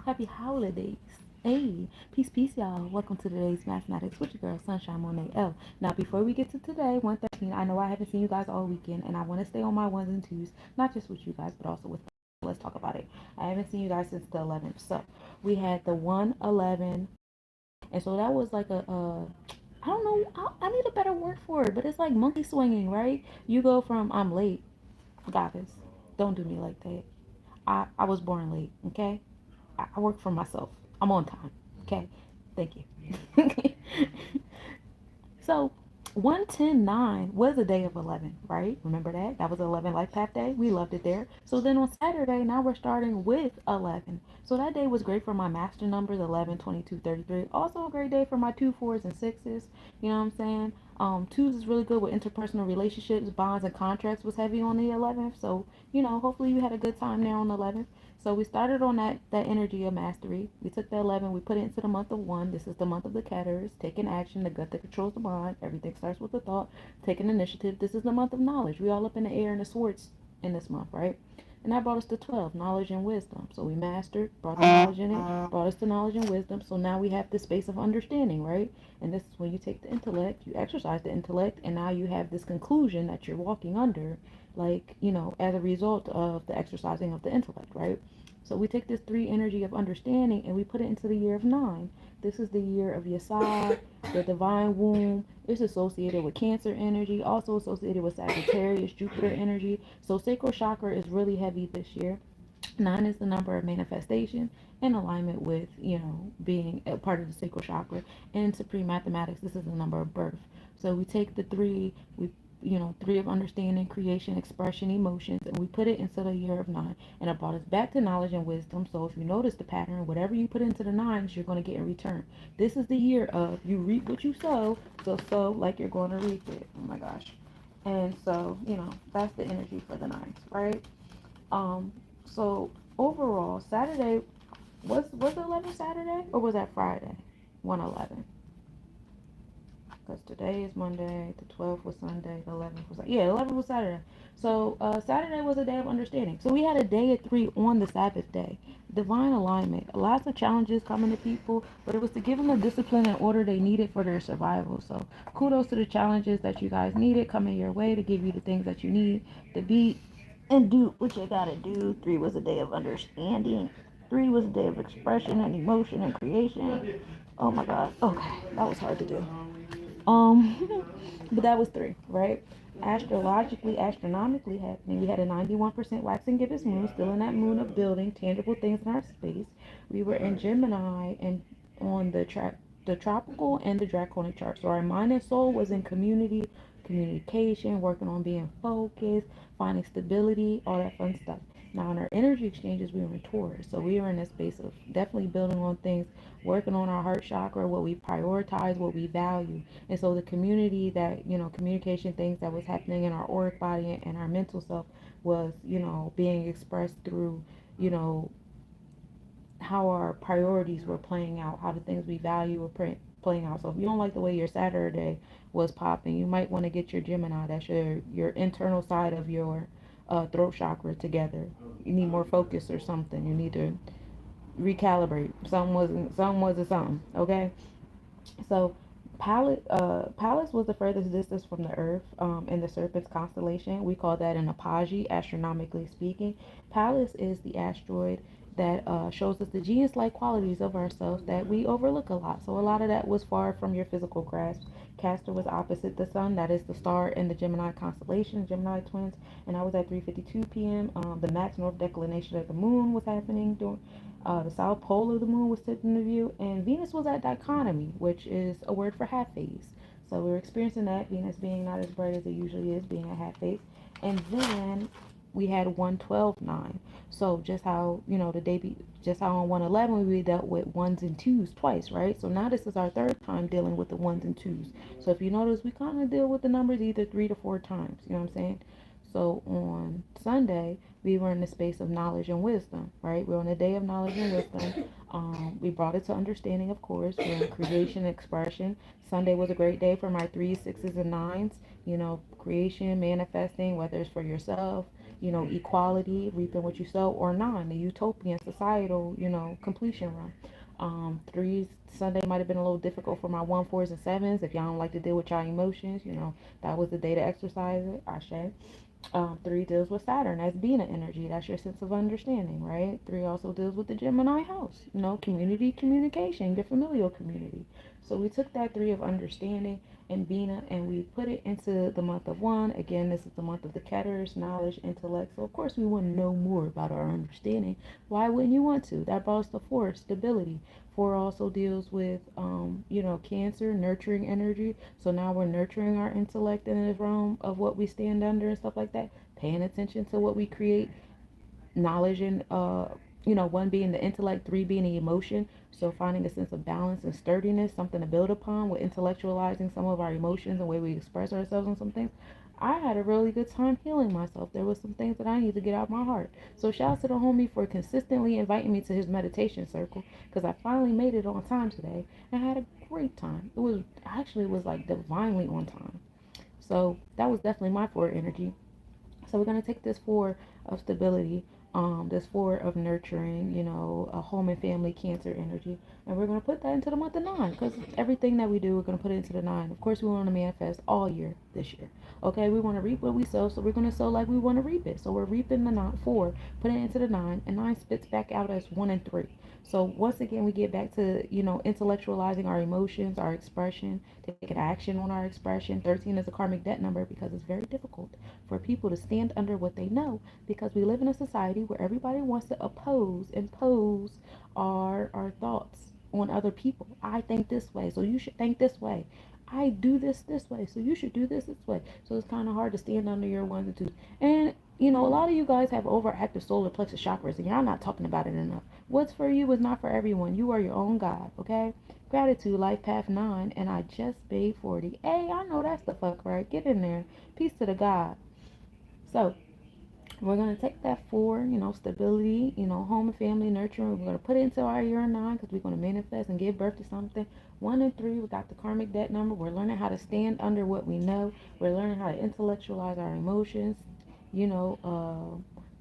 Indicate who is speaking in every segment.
Speaker 1: Happy holidays. Hey, peace, y'all. Welcome to today's mathematics with your girl, Sunshine Monie L. Now, before we get to today, 113, I know I haven't seen you guys all weekend, and I want to stay on my ones and twos, not just with you guys, but also with. Let's talk about it. I haven't seen you guys since the 11th. So, we had the 111, and so that was like I don't know, I need a better word for it, but it's like monkey swinging, right? You go from I'm late, guys, don't do me like that. I was born late, okay? I work for myself. I'm on time. Okay. Thank you. So 110.9 was a day of 11, right? Remember that? That was 11 Life Path Day. We loved it there. So then on Saturday, now we're starting with 11. So that day was great for my master numbers 11, 22, 33. Also a great day for my 2, 4s, and 6s. You know what I'm saying? Twos is really good with interpersonal relationships, bonds, and contracts was heavy on the 11th. So, hopefully you had a good time there on the 11th. So we started on that energy of mastery. We took the 11, we put it into the month of 1. This is the month of the Ketters, taking action, the gut that controls the mind. Everything starts with the thought, taking initiative. This is the month of knowledge. We all up in the air and the swords in this month, right? And that brought us to 12, knowledge and wisdom. So we mastered, brought the knowledge in it, brought us to knowledge and wisdom. So now we have this space of understanding, right? And this is when you take the intellect, you exercise the intellect, and now you have this conclusion that you're walking under, like, as a result of the exercising of the intellect, right? So we take this 3 energy of understanding and we put it into the year of 9. This is the year of Yesod, the divine womb. It's associated with Cancer energy, also associated with Sagittarius, Jupiter energy. So sacral chakra is really heavy this year. 9 is the number of manifestation in alignment with, being a part of the sacral chakra. And in supreme mathematics, this is the number of birth. So we take the 3, we 3 of understanding, creation, expression, emotions, and we put it into the year of 9. And it brought us back to knowledge and wisdom. So if you notice the pattern, whatever you put into the 9s, you're going to get in return. This is the year of you reap what you sow, so sow like you're going to reap it. Oh my gosh. And so, that's the energy for the 9s, right? So overall, Saturday was 11 Saturday or was that Friday? 111. Because today is Monday, the 12th was Sunday, the 11th was, yeah, 11th was Saturday. So Saturday was a day of understanding. So we had a day at 3 on the Sabbath day. Divine alignment. Lots of challenges coming to people, but it was to give them the discipline and order they needed for their survival. So kudos to the challenges that you guys needed coming your way to give you the things that you need to be and do what you gotta do. 3 was a day of understanding. 3 was a day of expression and emotion and creation. Oh my God. Okay, that was hard to do. But that was 3, right? Astrologically, astronomically happening. We had a 91% waxing gibbous moon, still in that moon of building tangible things in our space. We were in Gemini and on the tropical and the draconic chart. So our mind and soul was in communication, working on being focused, finding stability, all that fun stuff. Now in our energy exchanges, we were in Taurus. So we were in a space of definitely building on things, working on our heart chakra, what we prioritize, what we value. And so the community that, communication things that was happening in our auric body and our mental self was, being expressed through, you know, how our priorities were playing out, how the things we value were playing out. So if you don't like the way your Saturday was popping, you might want to get your Gemini, that's your internal side of your throat chakra together. You need more focus or something. You need to recalibrate. Something wasn't something. Okay. So Pallas was the furthest distance from the Earth in the Serpent's constellation. We call that an apogee, astronomically speaking. Pallas is the asteroid that shows us the genius-like qualities of ourselves that we overlook a lot. So a lot of that was far from your physical grasp. Castor was opposite the sun. That is the star in the Gemini constellation, Gemini twins. And I was at 3:52 p.m. The max north declination of the moon was happening during the south pole of the moon was sitting in the view, and Venus was at dichotomy, which is a word for half phase. So we were experiencing that, Venus being not as bright as it usually is, being at half phase. And then we had 112.9. So just how, just how on 111 we dealt with ones and twos twice, right? So now this is our third time dealing with the ones and twos. So if you notice, we kind of deal with the numbers either 3 to 4 times, you know what I'm saying? So on Sunday, we were in the space of knowledge and wisdom, right? We're on the day of knowledge and wisdom. We brought it to understanding, of course. We're in creation and expression. Sunday was a great day for my 3s, 6s, and 9s. Creation, manifesting, whether it's for yourself, equality, reaping what you sow, or 9, the utopian societal, completion run. Threes, Sunday might have been a little difficult for my 1, 4s, and 7s. If y'all don't like to deal with y'all emotions, that was the day to exercise it. Ashe. 3 deals with Saturn. That's being an energy. That's your sense of understanding, right? 3 also deals with the Gemini house, community, communication, your familial community. So we took that 3 of understanding and Bina, and we put it into the month of 1. Again, this is the month of the Ketters, knowledge, intellect. So of course we want to know more about our understanding. Why wouldn't you want to? That brought us to 4, stability. 4 also deals with, Cancer, nurturing energy. So now we're nurturing our intellect in the realm of what we stand under and stuff like that. Paying attention to what we create, knowledge and 1 being the intellect, 3 being the emotion. So finding a sense of balance and sturdiness, something to build upon with intellectualizing some of our emotions and the way we express ourselves on some things. I had a really good time healing myself. There was some things that I need to get out of my heart. So shout out to the homie for consistently inviting me to his meditation circle, because I finally made it on time today and I had a great time. It was like divinely on time. So that was definitely my 4 energy. So we're going to take this 4 of stability, this 4 of nurturing, a home and family Cancer energy, and we're going to put that into the month of 9, because everything that we do, we're going to put it into the 9. Of course, we want to manifest all year this year. Okay, we want to reap what we sow, so we're going to sow like we want to reap it. So we're reaping the 4, putting it into the 9, and 9 spits back out as 1 and 3. So once again, we get back to, intellectualizing our emotions, our expression, taking action on our expression. 13 is a karmic debt number because it's very difficult for people to stand under what they know, because we live in a society where everybody wants to impose our thoughts on other people. I think this way, so you should think this way. I do this way, so you should do this way. So it's kind of hard to stand under your 1s and 2s. And a lot of you guys have overactive solar plexus chakras, and y'all not talking about it enough. What's for you is not for everyone. You are your own God, okay? Gratitude, life path 9, and I just made 40. Hey, I know that's the fuck right. Get in there. Peace to the God. So we're going to take that 4, stability, home and family nurturing. We're going to put it into our year 9, because we're going to manifest and give birth to something. 1 and 3, we got the karmic debt number. We're learning how to stand under what we know. We're learning how to intellectualize our emotions,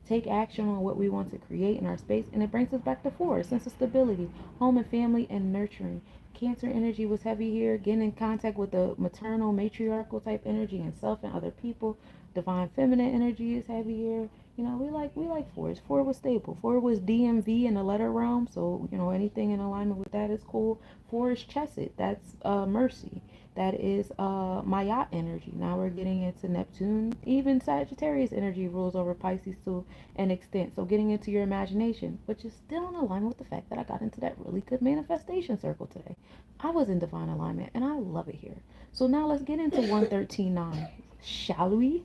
Speaker 1: take action on what we want to create in our space. And it brings us back to 4, a sense of stability, home and family, and nurturing. Cancer energy was heavy here, getting in contact with the maternal, matriarchal type energy in self and other people. Divine feminine energy is heavy here. We like 4s. 4 was stable. 4 was DMV in the letter realm, so anything in alignment with that is cool. 4 is Chesed. That's mercy. That is Mayat energy. Now we're getting into Neptune. Even Sagittarius energy rules over Pisces to an extent. So getting into your imagination, which is still in alignment with the fact that I got into that really good manifestation circle today. I was in divine alignment, and I love it here. So now let's get into 113.9. Shall we?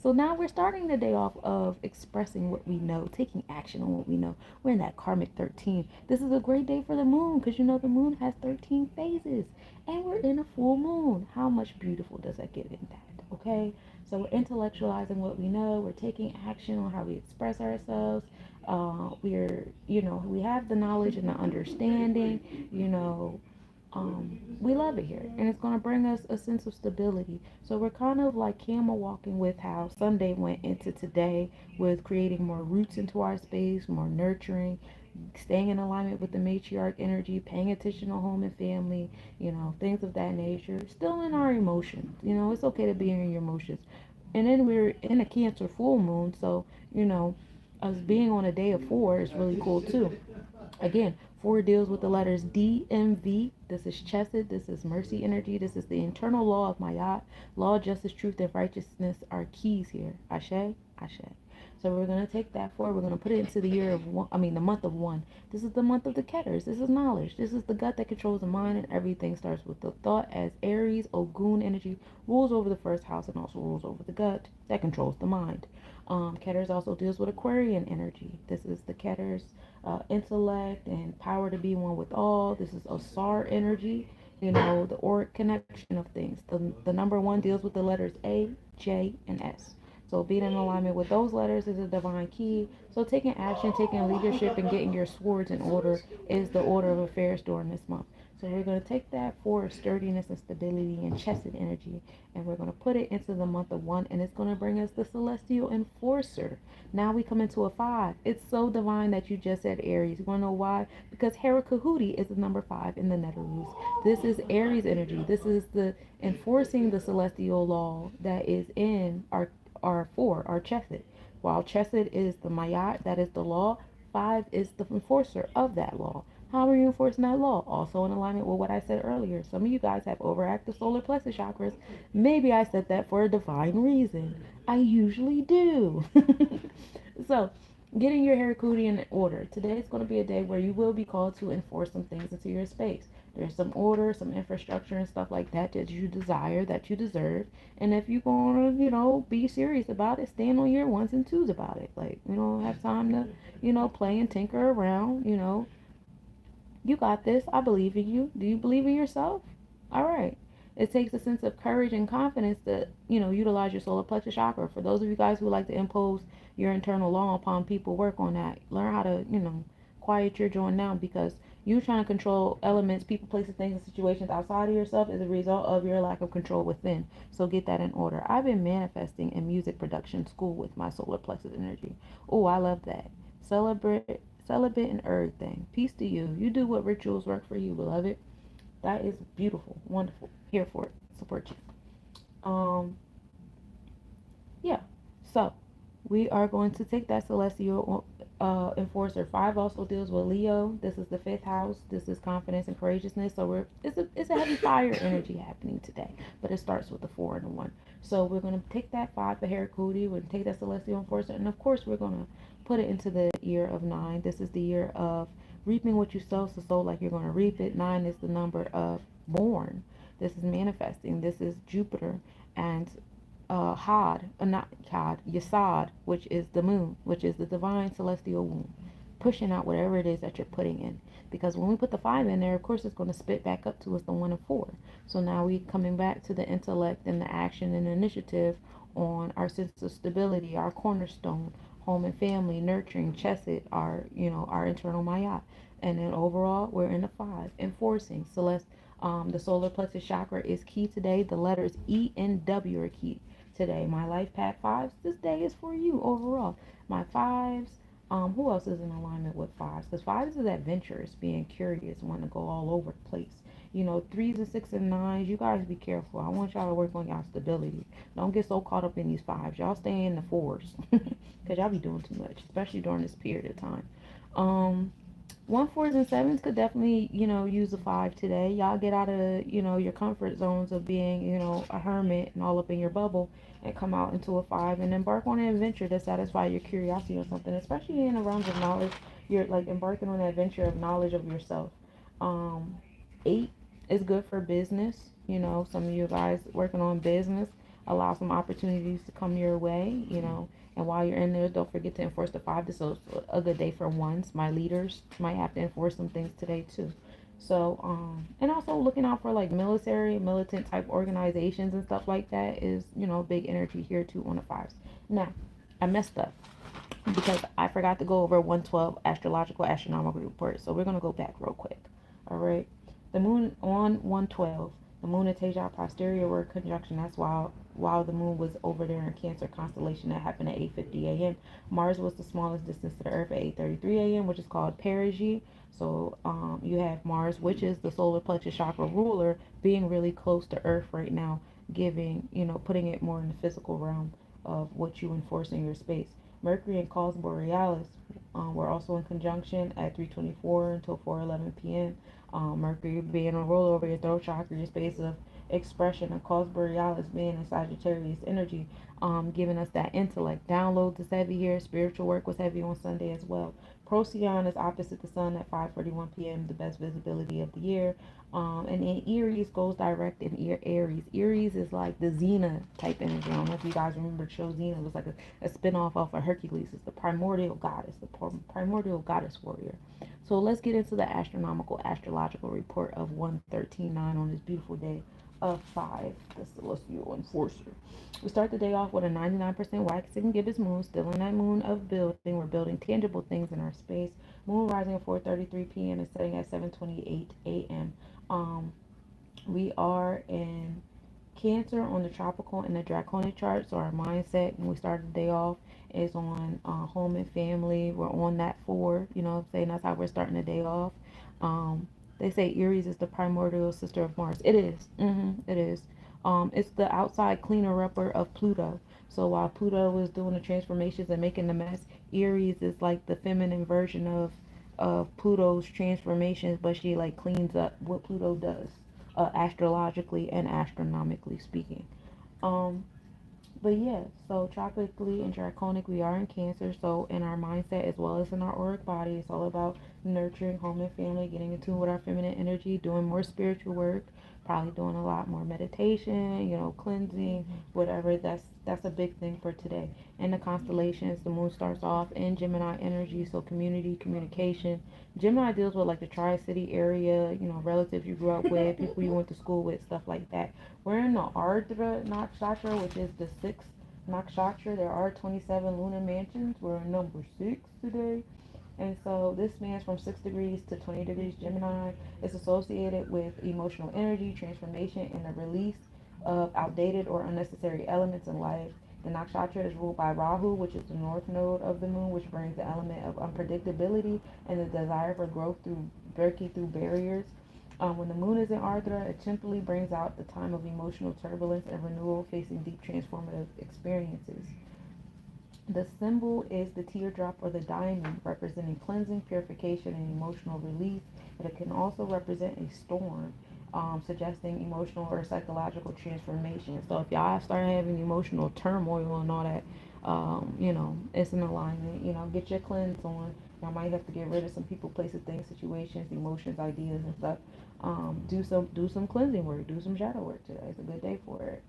Speaker 1: So now we're starting the day off of expressing what we know, taking action on what we know. We're in that karmic 13. This is a great day for the moon, because the moon has 13 phases. And we're in a full moon. How much beautiful does that get in that? Okay? So we're intellectualizing what we know. We're taking action on how we express ourselves. We have the knowledge and the understanding, we love it here, and it's going to bring us a sense of stability. So we're kind of like camel walking with how Sunday went into today, with creating more roots into our space, more nurturing, staying in alignment with the matriarch energy, paying attention to home and family, things of that nature. Still in our emotions, it's okay to be in your emotions. And then we're in a Cancer full moon, so us being on a day of 4 is really cool too. Again, 4 deals with the letters D, M, V. This is Chesed. This is mercy energy. This is the internal law of Mayat. Law, justice, truth, and righteousness are keys here. Ashe, Ashe. So we're going to take that 4. We're going to put it into the year of 1. The month of 1. This is the month of the Ketters. This is knowledge. This is the gut that controls the mind, and everything starts with the thought, as Aries, Ogun energy rules over the first house and also rules over the gut that controls the mind. Ketters also deals with Aquarian energy. This is the Ketters intellect and power to be one with all. This is Asar energy, the auric connection of things. The number 1 deals with the letters A, J, and S. So being in alignment with those letters is a divine key. So taking action, taking leadership, and getting your swords in order is the order of affairs during this month. So we're going to take that for sturdiness and stability and chesed energy, and we're going to put it into the month of one, and it's going to bring us the celestial enforcer. Now we come into a five. It's so divine that you just said Aries. You want to know why? Because Hera is the number five in the Netherlands. This is Aries energy. This is the enforcing the celestial law that is in our four, our chesed. While chesed is the mayat, that is the law, five is the enforcer of that law. How are you enforcing that law? Also in alignment with what I said earlier. Some of you guys have overactive solar plexus chakras. Maybe I said that for a divine reason. I usually do. So, getting your Heracudi in order. Today is going to be a day where you will be called to enforce some things into your space. There's some order, some infrastructure, and stuff like that that you desire, that you deserve. And if you're going to, be serious about it, stand on your ones and twos about it. Like, we don't have time to, play and tinker around. You got this. I believe in you. Do you believe in yourself? All right. It takes a sense of courage and confidence to, utilize your solar plexus chakra. For those of you guys who like to impose your internal law upon people, work on that. Learn how to, quiet your joint down, because you trying to control elements, people, places, things, and situations outside of yourself is a result of your lack of control within. So get that in order. I've been manifesting in music production school with my solar plexus energy. Oh, I love that. Celibate and everything. Peace to you. You do what rituals work for you, beloved. That is beautiful, wonderful. Here for it. Support you. Yeah. So we are going to take that celestial enforcer. Five also deals with Leo. This is the fifth house. This is confidence and courageousness. So it's a heavy fire energy happening today, but it starts with the four and the one. So we're gonna take that five for Heracudi. We're gonna take that celestial enforcer, and of course we're gonna put it into the year of nine. This is the year of reaping what you sow. So like you're gonna reap it. Nine is the number of born. This is manifesting. This is Jupiter and not Had, Yasad, which is the moon, which is the divine celestial womb, pushing out whatever it is that you're putting in. Because when we put the five in there, of course, it's going to spit back up to us the one and four. So now we coming back to the intellect and the action and initiative on our sense of stability, our cornerstone, home and family, nurturing, chesed, our internal mayat. And then overall, we're in the five, enforcing. Celeste, the solar plexus chakra is key today. The letters E and W are key today. My life path fives, this day is for you overall. My fives, who else is in alignment with fives? Because fives is adventurous, being curious, wanting to go all over the place. Threes and six and nines, you guys be careful. I want y'all to work on y'all stability. Don't get so caught up in these fives. Y'all stay in the fours. Because y'all be doing too much, especially during this period of time. One fours and sevens could definitely, use a five today. Y'all get out of, your comfort zones of being, a hermit and all up in your bubble, and come out into a five and embark on an adventure to satisfy your curiosity or something, especially in the realms of knowledge. You're like embarking on an adventure of knowledge of yourself. Eight is good for business. Some of you guys working on business, allow some opportunities to come your way, and while you're in there, don't forget to enforce the five. This is a good day for ones. My leaders might have to enforce some things today too. So, and also looking out for like military, militant type organizations and stuff like that is, big energy here too on the fives. Now, I messed up because I forgot to go over 112 astrological astronomical report. So we're going to go back real quick. All right. The moon on 112, the moon and Teja posterior were conjunction. That's while the moon was over there in Cancer constellation. That happened at 8:50 a.m. Mars was the smallest distance to the Earth at 8:33 a.m., which is called perigee. So you have Mars, which is the solar plexus chakra ruler, being really close to Earth right now, giving, putting it more in the physical realm of what you enforce in your space. Mercury and Cause Borealis were also in conjunction at 3:24 until 4:11 p.m. Mercury being a roll over your throat chakra, your space of expression, and Cause Borealis being in Sagittarius energy, giving us that intellect. Downloads is heavy here. Spiritual work was heavy on Sunday as well. Procyon is opposite the sun at 5:41 p.m., the best visibility of the year. And then Aries goes direct in Aries. Aries is like the Xena type energy. I don't know if you guys remember the show Xena. It was like a spin-off of Hercules. It's the primordial goddess, the primordial goddess warrior. So let's get into the astronomical astrological report of 113.9 on this beautiful day of 5, the celestial enforcer. We start the day off with a 99% waxing gibbous moon, still in that moon of building. We're building tangible things in our space. Moon rising at 4:33 p.m. and setting at 7:28 a.m. Um, we are in Cancer on the tropical and the draconic chart. So our mindset when we start the day off is on home and family. We're on that 4, you know what I'm saying? That's how we're starting the day off. Um, they say Aries is the primordial sister of Mars. It is. It is. It's the outside cleaner upper of Pluto. So while Pluto was doing the transformations and making the mess, Aries is like the feminine version of Pluto's transformations, but she like cleans up what Pluto does, astrologically and astronomically speaking. Um, but yeah, so tropically and draconic, we are in Cancer. So in our mindset as well as in our auric body, it's all about nurturing home and family, getting in tune with our feminine energy, doing more spiritual work, probably doing a lot more meditation, cleansing, whatever. That's a big thing for today. In the constellations, the moon starts off in Gemini energy, so community, communication. Gemini deals with like the Tri-City area, relatives you grew up with, people you went to school with, stuff like that. We're in the Ardra Nakshatra, which is the sixth Nakshatra. There are 27 lunar mansions. We're in number 6 today. And so this spans from 6 degrees to 20 degrees Gemini. It's associated with emotional energy, transformation, and the release of outdated or unnecessary elements in life. The nakshatra is ruled by Rahu, which is the north node of the moon, which brings the element of unpredictability and the desire for growth through breaking through barriers. When the moon is in Ardra, it simply brings out the time of emotional turbulence and renewal, facing deep transformative experiences. The symbol is the teardrop or the diamond, representing cleansing, purification, and emotional release. But it can also represent a storm, suggesting emotional or psychological transformation. So if y'all start having emotional turmoil and all that, it's an alignment. Get your cleanse on. Y'all might have to get rid of some people, places, things, situations, emotions, ideas, and stuff. Do some cleansing work. Do some shadow work today. It's a good day for it.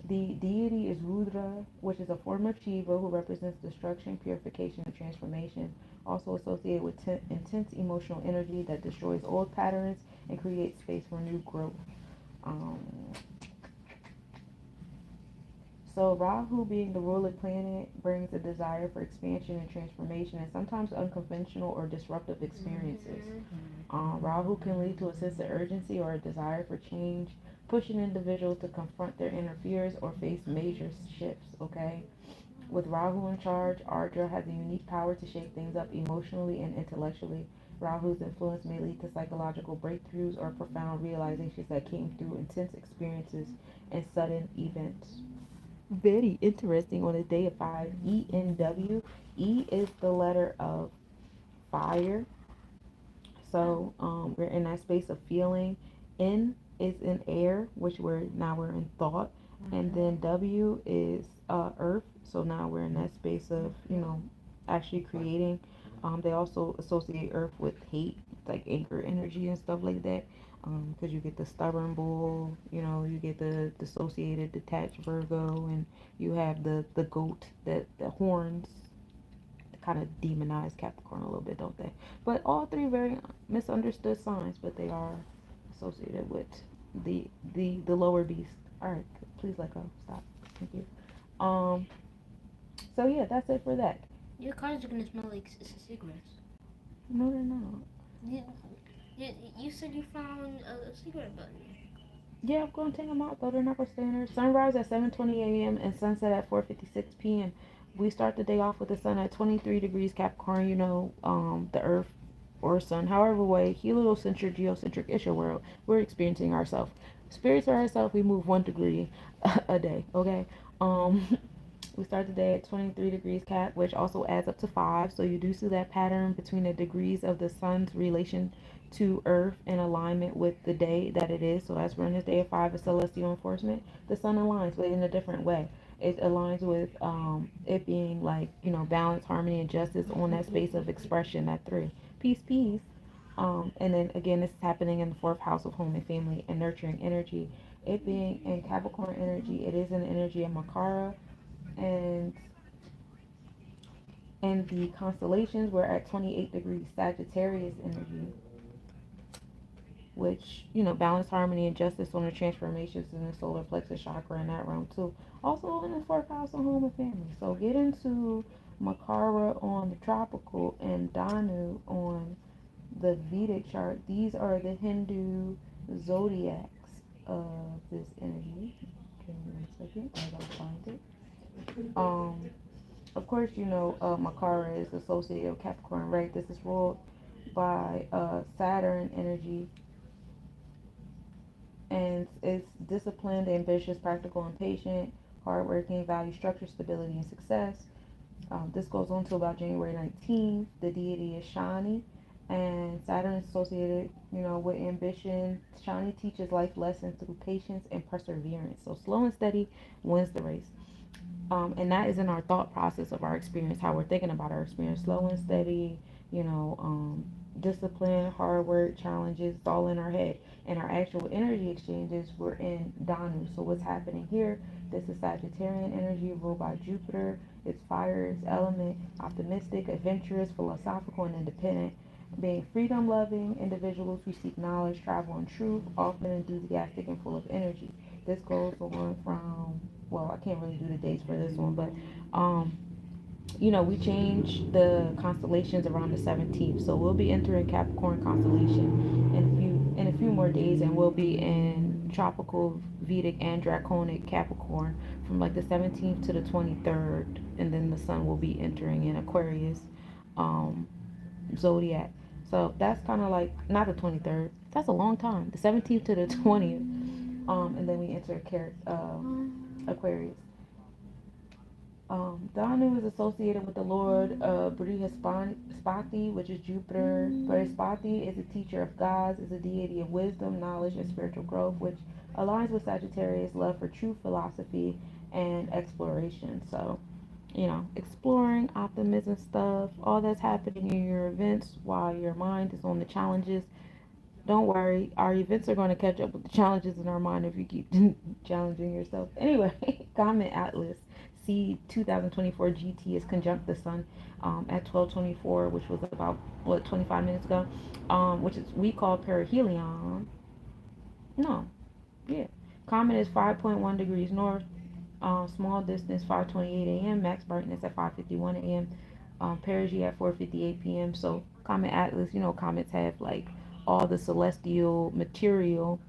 Speaker 1: The deity is Rudra, which is a form of Shiva who represents destruction, purification, and transformation. Also associated with intense emotional energy that destroys old patterns and creates space for new growth. Um, so Rahu, being the ruling planet, brings a desire for expansion and transformation, and sometimes unconventional or disruptive experiences. Rahu can lead to a sense of urgency or a desire for change, pushing individuals to confront their inner fears or face major shifts. Okay. With Rahu in charge, Ardra has a unique power to shake things up emotionally and intellectually. Rahu's influence may lead to psychological breakthroughs or profound realizations that came through intense experiences and sudden events. Very interesting on a day of 5, ENW. E is the letter of fire. So we're in that space of feeling. N is in air, which we're in thought. And then W is earth. So now we're in that space of, actually creating. They also associate earth with hate, like anger energy and stuff like that. Because you get the stubborn bull, you get the dissociated, detached Virgo, and you have the goat, that the horns kind of demonize Capricorn a little bit, don't they? But all three very misunderstood signs, but they are associated with the lower beast. All right, please let go. Stop. Thank you. So yeah, that's it for that.
Speaker 2: Your cards are gonna smell like cigarettes.
Speaker 1: No, they're not.
Speaker 2: You said you found a cigarette button.
Speaker 1: Yeah, I'm gonna take them out though. They're not gonna stay in there. Sunrise at 7:20 a.m. and sunset at 4:56 p.m. We start the day off with the sun at 23 degrees Capricorn. The Earth or Sun, however way, heliocentric, geocentric, it's your world. We're experiencing ourselves. Spirits are ourselves. We move 1 degree a day. Okay. We start the day at 23 degrees Cap, which also adds up to 5. So you do see that pattern between the degrees of the sun's relation to Earth in alignment with the day that it is. So as we're in this day of 5 of celestial enforcement, the sun aligns, but in a different way. It aligns with it being like, balance, harmony, and justice on that space of expression, that 3. Peace, peace. And then again, this is happening in the 4th house of home and family and nurturing energy. It being in Capricorn energy, it is an energy of Makara, and the constellations we're at 28 degrees Sagittarius energy. which, balance, harmony, and justice on the transformations in the solar plexus chakra in that realm too. Also in the fourth house of home and family. So get into Makara on the tropical and Danu on the Vedic chart. These are the Hindu zodiacs of this energy. Give me 1 second as I find it. Of course, Makara is associated with Capricorn, right? This is ruled by Saturn energy, and it's disciplined, ambitious, practical, and patient, hardworking, value structure, stability, and success. This goes on to about January 19th. The deity is Shani, and Saturn is associated, with ambition. Shani teaches life lessons through patience and perseverance. So slow and steady wins the race. And that is in our thought process of our experience, how we're thinking about our experience. Slow and steady, you know, um, discipline, hard work, challenges, it's all in our head. And our actual energy exchanges were in Danu. So what's happening here? This is Sagittarian energy ruled by Jupiter. It's fire, it's element, optimistic, adventurous, philosophical, and independent. Being freedom loving individuals who seek knowledge, travel, and truth, often enthusiastic and full of energy. This goes on from, well, I can't really do the dates for this one, but um, we change the constellations around the 17th, so we'll be entering Capricorn constellation in a few more days, and we'll be in tropical, Vedic, and Draconic Capricorn from like the 17th to the 23rd, and then the sun will be entering in Aquarius um, zodiac. So that's kind of like not the 23rd. That's a long time. The 17th to the 20th, and then we enter Aquarius. Danu is associated with the Lord Brihaspati, which is Jupiter. Brihaspati is a teacher of gods, is a deity of wisdom, knowledge, and spiritual growth, which aligns with Sagittarius' love for true philosophy and exploration. So, exploring, optimism stuff, all that's happening in your events while your mind is on the challenges. Don't worry, our events are going to catch up with the challenges in our mind if you keep challenging yourself. Anyway, Comet Atlas C 2024 GT is conjunct the sun at 12:24, which was about 25 minutes ago, which is we call perihelion. No, yeah, Comet is 5.1 degrees north. Small distance 5:28 a.m. Max brightness at 5:51 a.m. Perigee at 4:58 p.m. So Comet Atlas, comets have like all the celestial material.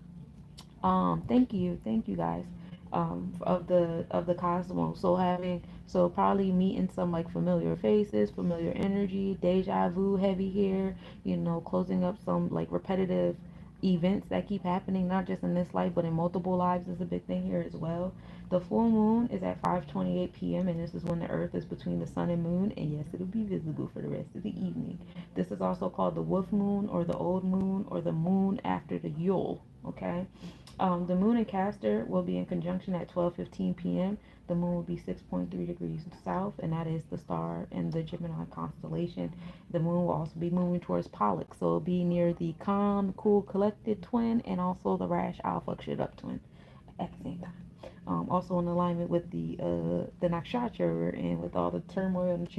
Speaker 1: Thank you guys. Of the cosmos. So probably meeting some like familiar faces, familiar energy, deja vu heavy here. Closing up some like repetitive events that keep happening, not just in this life but in multiple lives is a big thing here as well. The full moon is at 5:28 p.m. and this is when the earth is between the sun and moon, and yes, it'll be visible for the rest of the evening. This is also called the wolf moon or the old moon or the moon after the Yule. Okay. The moon in Castor will be in conjunction at 12:15 p.m. The moon will be 6.3 degrees south, and that is the star in the Gemini constellation. The moon will also be moving towards Pollux, so it'll be near the calm, cool, collected twin, and also the rash, alpha, shit up twin at the same time. Also in alignment with the nakshatra and with all the turmoil and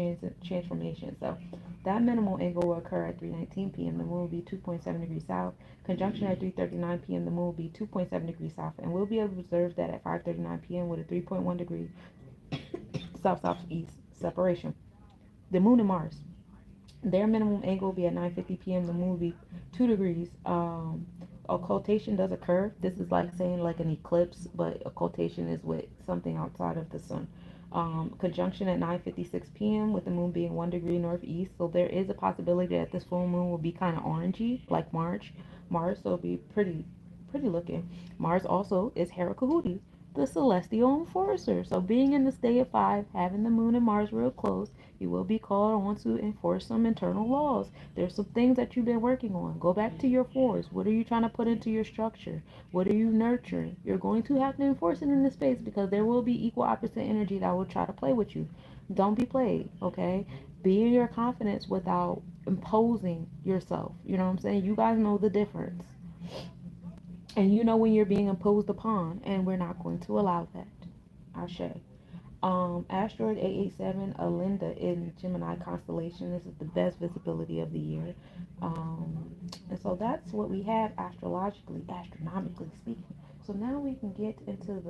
Speaker 1: transformation. So that minimal angle will occur at 3:19 p.m. The moon will be 2.7 degrees south. Conjunction at 3:39 p.m. The moon will be 2.7 degrees south, and we'll be able to observe that at 5:39 p.m. with a 3.1 degree south southeast separation. The moon and Mars. Their minimum angle will be at 9:50 p.m. The moon will be 2 degrees. Occultation does occur. This is like saying like an eclipse, but occultation is with something outside of the sun. Conjunction at 9:56 p.m. with the moon being 1 degree northeast. So there is a possibility that this full moon will be kind of orangey, like Mars. So it'll be pretty looking. Mars also is Herakahudi, the celestial enforcer. So being in the state of 5, having the moon and Mars real close, you will be called on to enforce some internal laws. There's some things that you've been working on. Go back to your 4s. What are you trying to put into your structure? What are you nurturing? You're going to have to enforce it in this space because there will be equal opposite energy that will try to play with you. Don't be played, okay? Be in your confidence without imposing yourself. You know what I'm saying? You guys know the difference. And you know when you're being imposed upon, and we're not going to allow that. Ashe. Asteroid 887, Alinda in Gemini constellation. This is the best visibility of the year. It's So that's what we have astrologically, astronomically speaking. So now we can get into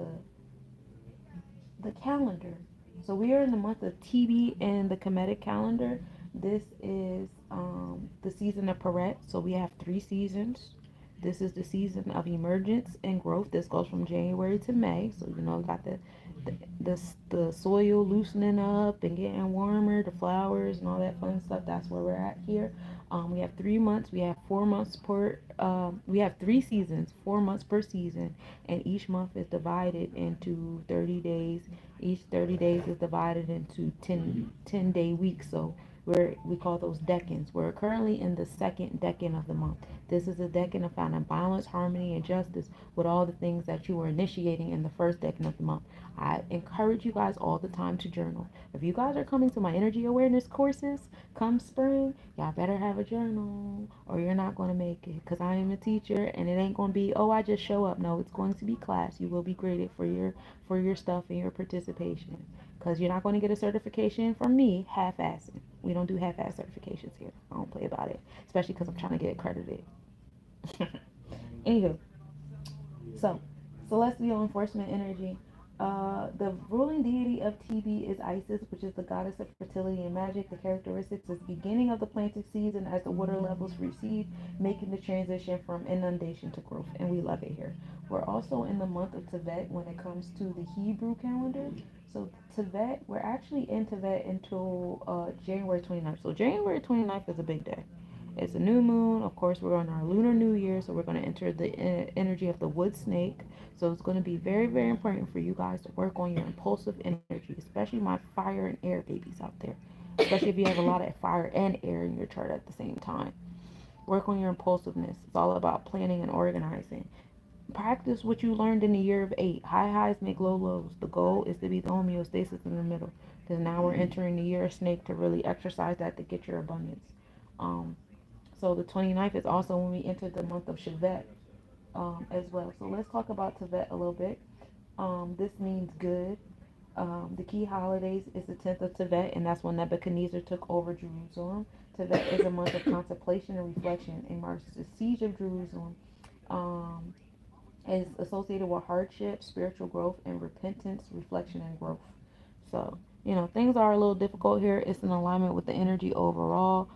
Speaker 1: the calendar. So we are in the month of TB in the Kemetic calendar. This is the season of Peret. So we have 3 seasons. This is the season of emergence and growth. This goes from January to May. So you know, got the soil loosening up and getting warmer, the flowers and all that fun stuff. That's where we're at here. We have 3 months. We have 4 months per. We have 3 seasons, 4 months per season, and each month is divided into 30 days. Each 30 days is divided into 10 day weeks. So we call those decans. We're currently in the second decan of the month. This is a decan of finding balance, harmony, and justice with all the things that you were initiating in the first decan of the month. I encourage you guys all the time to journal. If you guys are coming to my energy awareness courses come spring, y'all better have a journal or you're not going to make it, because I am a teacher and it ain't going to be, oh, I just show up. No, it's going to be class. You will be graded for your stuff and your participation, because you're not going to get a certification from me half-assing. We don't do half-ass certifications here. I don't play about it, especially because I'm trying to get accredited. Anywho, so celestial enforcement energy. The ruling deity of TB is Isis, which is the goddess of fertility and magic. The characteristics is the beginning of the planting season as the water levels recede, making the transition from inundation to growth, and we love it here. We're also in the month of Tibet when it comes to the Hebrew calendar. So Tibet, we're actually in Tibet until January 29th. So January 29th is a big day. It's a new moon. Of course, we're on our lunar new year, so we're going to enter the energy of the wood snake. So it's going to be very, very important for you guys to work on your impulsive energy, especially my fire and air babies out there. Especially if you have a lot of fire and air in your chart at the same time. Work on your impulsiveness. It's all about planning and organizing. Practice what you learned in the year of 8. High highs make low lows. The goal is to be the homeostasis in the middle. Because now we're entering the year of snake to really exercise that to get your abundance. Um, so the 29th is also when we enter the month of Shevat as well. So let's talk about Tevet a little bit. This means good. The key holidays is the 10th of Tevet, and that's when Nebuchadnezzar took over Jerusalem. Tevet is a month of contemplation and reflection. It marks the siege of Jerusalem. Um, is associated with hardship, spiritual growth, and repentance, reflection, and growth. So, things are a little difficult here. It's in alignment with the energy overall.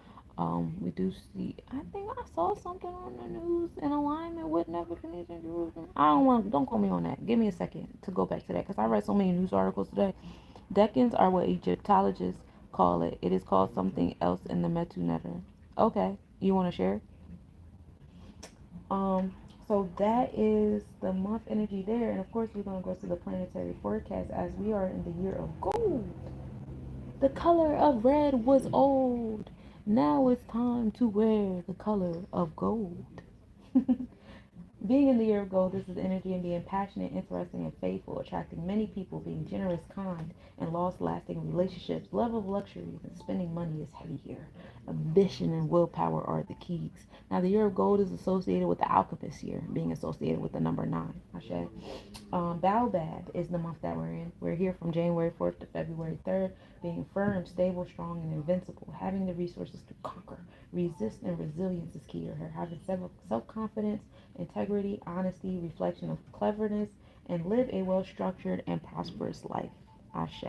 Speaker 1: We do see, I think I saw something on the news in alignment with Nebuchadnezzar and Jerusalem. Don't quote me on that. Give me a second to go back to that, because I read so many news articles today. Decans are what Egyptologists call it. It is called something else in the Metu Netter. Okay, you want to share? Um, so that is the month energy there, and of course we're gonna go to the planetary forecast as we are in the year of gold. The color of red was old. Now it's time to wear the color of gold. Being in the year of gold, this is energy and being passionate, interesting, and faithful, attracting many people, being generous, kind, and lasting relationships. Love of luxuries and spending money is heavy here. Ambition and willpower are the keys. Now, the year of gold is associated with the alchemist year, being associated with the number 9. Ashe. Baobab is the month that we're in. We're here from January 4th to February 3rd, being firm, stable, strong, and invincible, having the resources to conquer. Resist and resilience is key to her. Having self-confidence, integrity, honesty, reflection of cleverness, and live a well-structured and prosperous life. Ashe.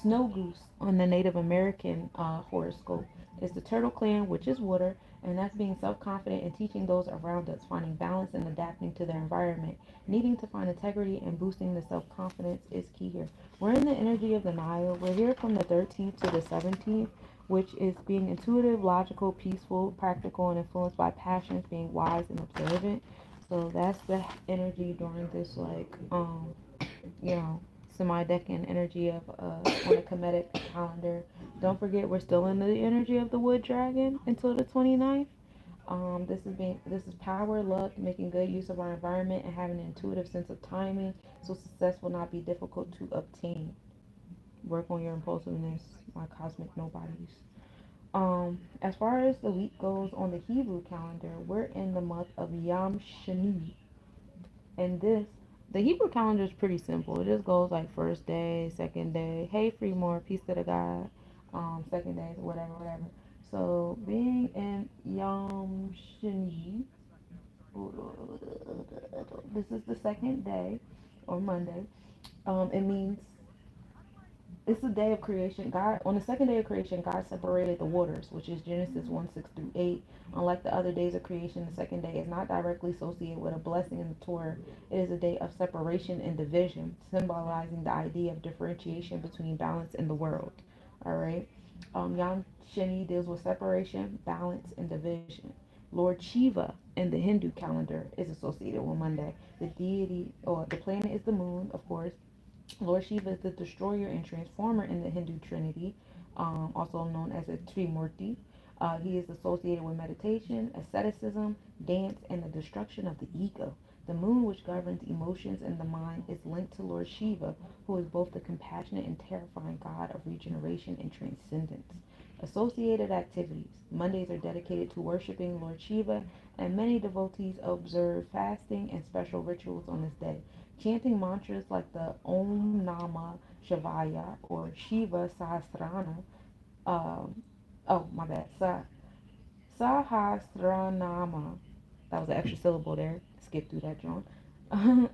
Speaker 1: Snow goose on the Native American horoscope is the turtle clan, which is water, and that's being self-confident and teaching those around us, finding balance and adapting to their environment. Needing to find integrity and boosting the self-confidence is key here. We're in the energy of the Nile. We're here from the 13th to the 17th, which is being intuitive, logical, peaceful, practical, and influenced by passions, being wise and observant. So that's the energy during this, you know, semi-decan energy of on a Kemetic calendar. Don't forget, we're still in the energy of the wood dragon until the 29th. This is power, luck, making good use of our environment, and having an intuitive sense of timing, so success will not be difficult to obtain. Work on your impulsiveness, my cosmic nobodies. As far as the week goes on the Hebrew calendar, we're in the month of Yom Shani, and the Hebrew calendar is pretty simple. It just goes like first day, second day, hey Fremore, peace to the God, second day, whatever, whatever. So being in Yom Shini, this is the second day or Monday. It means it's the day of creation. God, on the second day of creation, God separated the waters, which is Genesis 1 6 through 8. Unlike the other days of creation, the second day is not directly associated with a blessing in the Torah. It is a day of separation and division, symbolizing the idea of differentiation between balance in the world. All right. Yom Shini deals with separation, balance, and division. Lord Shiva in the Hindu calendar is associated with Monday. The deity or the planet is the moon, of course. Lord Shiva is the destroyer and transformer in the Hindu trinity, also known as a Trimurti. He is associated with meditation, asceticism, dance, and the destruction of the ego. The moon, which governs emotions and the mind, is linked to Lord Shiva, who is both the compassionate and terrifying god of regeneration and transcendence. Associated activities. Mondays are dedicated to worshiping Lord Shiva, and many devotees observe fasting and special rituals on this day. Chanting mantras like the Om Nama Shivaya or Shiva Sahasrana. Um, oh, my bad. Sahasranama. That was an extra syllable there. Skip through that, John.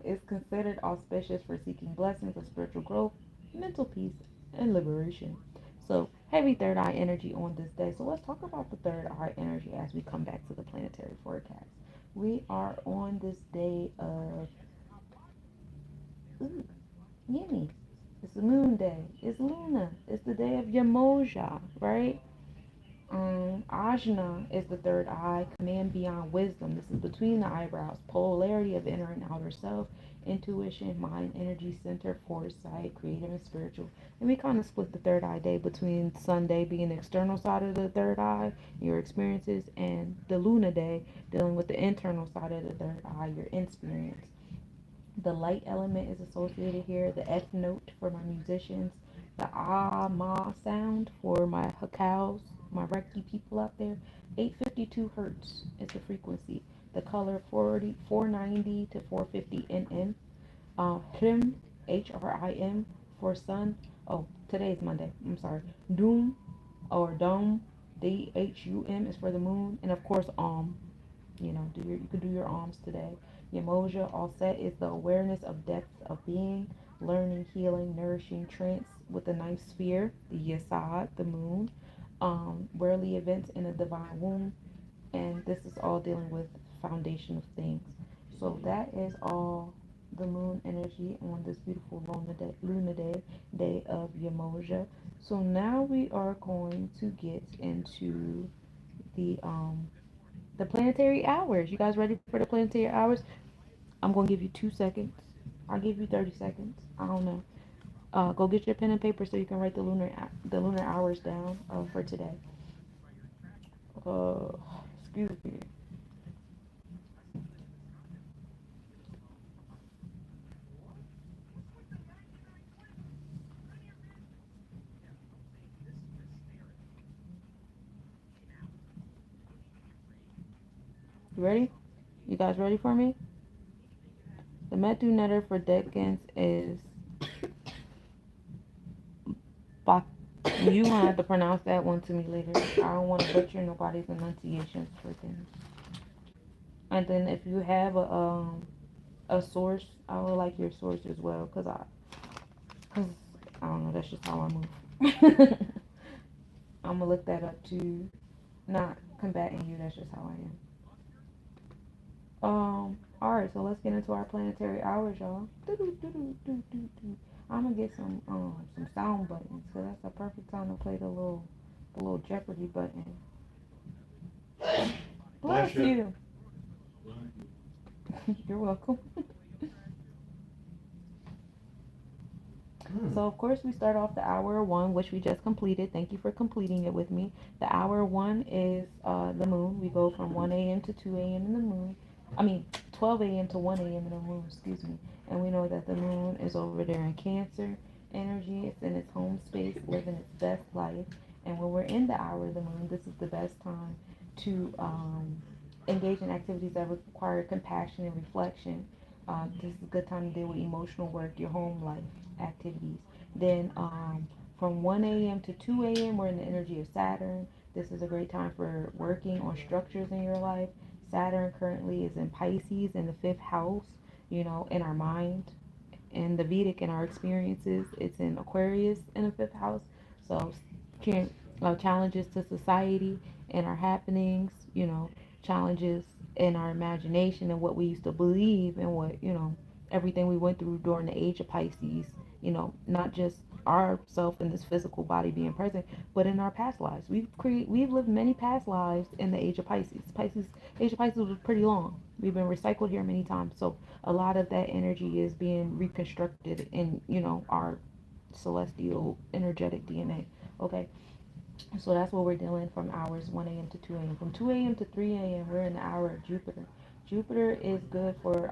Speaker 1: Is considered auspicious for seeking blessings of spiritual growth, mental peace, and liberation. So, heavy third eye energy on this day. So, let's talk about the third eye energy as we come back to the planetary forecast. We are on this day of. Ooh, Yummy. It's the moon day. It's Luna. It's the day of Yamoja, right? Ajna is the third eye, command beyond wisdom. This is between the eyebrows, polarity of inner and outer self, intuition, mind, energy center, foresight, creative and spiritual. And we kind of split the third eye day between Sunday being the external side of the third eye, your experiences, and the Luna day dealing with the internal side of the third eye, your experience. The light element is associated here, the F note for my musicians, the ah ma sound for my hakals, my Reiki people out there. 852 hertz is the frequency. The color 490 to 450 nm. Hrim, HRIM for sun. Oh, today is Monday. I'm sorry. Doom or Dome, DHUM is for the moon. And of course, you could do your alms today. Yamoja, all set, is the awareness of depth of being, learning, healing, nourishing, trance with the ninth sphere, the Yesod, the moon, worldly events in the divine womb, and this is all dealing with foundation of things. So that is all the moon energy on this beautiful Luna day of Yamoja. So now we are going to get into the planetary hours. You guys ready for the planetary hours? I'm gonna give you 2 seconds. I'll give you 30 seconds. I don't know. Go get your pen and paper so you can write the lunar hours down for today. Uh, excuse me. You ready? You guys ready for me? The Metu Netter for decans is Bak. You gonna have to pronounce that one to me later. I don't want to butcher nobody's enunciations for things. And then if you have a source, I would like your source as well, cause I don't know. That's just how I move. I'm gonna look that up too. Not combating you. That's just how I am. All right. So let's get into our planetary hours, y'all. I'm gonna get some sound buttons. So that's a perfect time to play the little Jeopardy button. Bless you. You're welcome. So of course we start off the hour one, which we just completed. Thank you for completing it with me. The hour one is the moon. We go from 1 a.m. to 2 a.m. in the moon. I mean 12 a.m. to 1 a.m. in the moon. Excuse me. And we know that the moon is over there in Cancer energy. It's in its home space, living its best life. And when we're in the hour of the moon, this is the best time to engage in activities that require compassion and reflection. This is a good time to deal with emotional work, your home life activities. Then from 1 a.m. to 2 a.m., we're in the energy of Saturn. This is a great time for working on structures in your life. Saturn currently is in Pisces in the fifth house, in our mind. In the Vedic, in our experiences, it's in Aquarius in the fifth house. So, challenges to society and our happenings, challenges in our imagination and what we used to believe and what, everything we went through during the age of Pisces, not just ourself in this physical body being present, but in our past lives. We've lived many past lives in the age of Pisces. Age of Pisces was pretty long. We've been recycled here many times. So a lot of that energy is being reconstructed in, our celestial energetic DNA. Okay. So that's what we're dealing from hours 1 a.m. to 2 a.m. From 2 a.m. to 3 a.m., we're in the hour of Jupiter. Jupiter is good for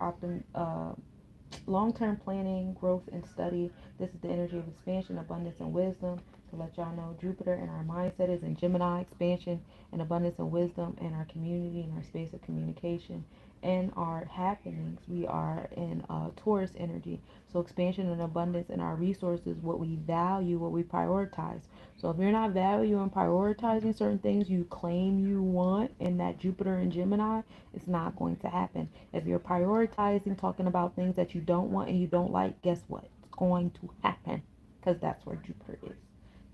Speaker 1: long-term planning, growth, and study. This is the energy of expansion, abundance, and wisdom. To let y'all know, Jupiter and our mindset is in Gemini, expansion and abundance and wisdom, and our community and our space of communication and our happenings. We are in Taurus energy. So expansion and abundance in our resources, what we value, what we prioritize. So if you're not valuing prioritizing certain things you claim you want in that Jupiter and Gemini, it's not going to happen. If you're prioritizing talking about things that you don't want and you don't like, guess what? It's going to happen because that's where Jupiter is.